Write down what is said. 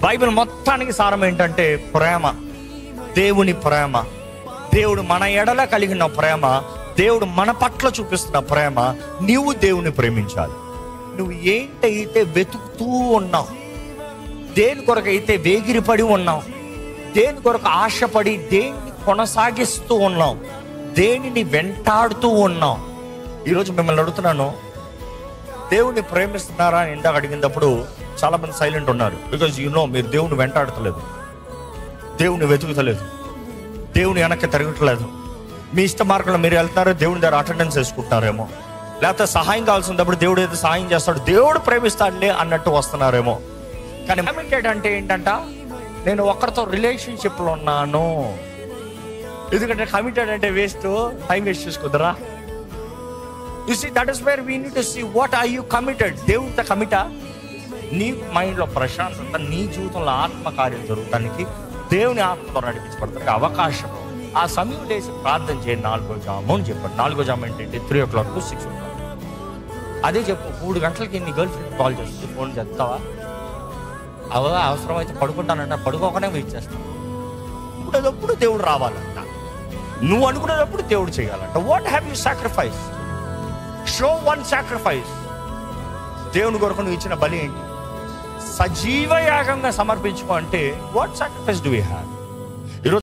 Bible మొత్తానికి సారం ఏంటంటే ప్రేమ, దేవుని ప్రేమ, దేవుడు మన ఎడల కలిగిన ప్రేమ, దేవుడు మన పట్ల చూపిస్తున్న ప్రేమ. నీవు దేవుని ప్రేమించాలి. నువ్వు ఏంటైతే వెతుకుతూ ఉన్నావు, దేని కొరకైతే వేగిరిపడి ఉన్నావు, దేని కొరకు ఆశపడి దేన్ని కొనసాగిస్తూ ఉన్నావు, దేనిని వెంటాడుతూ ఉన్నావు. ఈరోజు మిమ్మల్ని అడుగుతున్నాను, దేవుణ్ణి ప్రేమిస్తున్నారా అని ఇందాక అడిగినప్పుడు చాలా మంది సైలెంట్ ఉన్నారు. బికాజ్ మీరు దేవుని వెంటాడతలేదు, దేవుని వెతుకుతలేదు, దేవుని వెనక్కి తిరగట్లేదు. మీ ఇష్ట మార్గంలో మీరు వెళ్తున్నారు, దేవుని దగ్గర అటెండెన్స్ వేసుకుంటున్నారేమో, లేకపోతే సహాయం కావాల్సినప్పుడు దేవుడు ఏదో సహాయం చేస్తాడు, దేవుడు ప్రేమిస్తాడులే అన్నట్టు వస్తున్నారేమో. కానీ కమిటెడ్ అంటే ఏంటంట, నేను ఒకరితో రిలేషన్షిప్లో ఉన్నాను. ఎందుకంటే కమిటెడ్ అంటే వేస్ట్, టైం వేస్ట్ చేసుకోద్దురా. You see, that is where we need to see what are you committed. దేవునితో కమిటా? నీ మైండ్లో ప్రశాంతత, నీ జీవితంలో ఆత్మకార్యం జరుగుతానికి దేవుని ఆత్మతో నడిపించబడతానికి అవకాశం. ఆ సమయం లేసి ప్రార్థన చేయండి. 4వ జాము అని చెప్పాడు. 4వ జాము ఏంటంటే 3 o'clock to 6 o'clock. అదే చెప్పు. 3 గంటలకి నీ గర్ల్ ఫ్రెండ్ కాల్ చేస్తుంది, ఫోన్ చేస్తావా? అవసరమైతే పడుకుంటానంట, పడుకోకనే వెయిట్ చేస్తాను. అనుకునేటప్పుడు దేవుడు రావాలంట, నువ్వు అనుకునేటప్పుడు దేవుడు చేయాలంట. What have you sacrifice? Show one sacrifice. దేవుని కొరకు నువ్వు ఇచ్చిన బలి ఏంటి? సజీవ యాగంగా సమర్పించుకో అంటే what sacrifice do you have?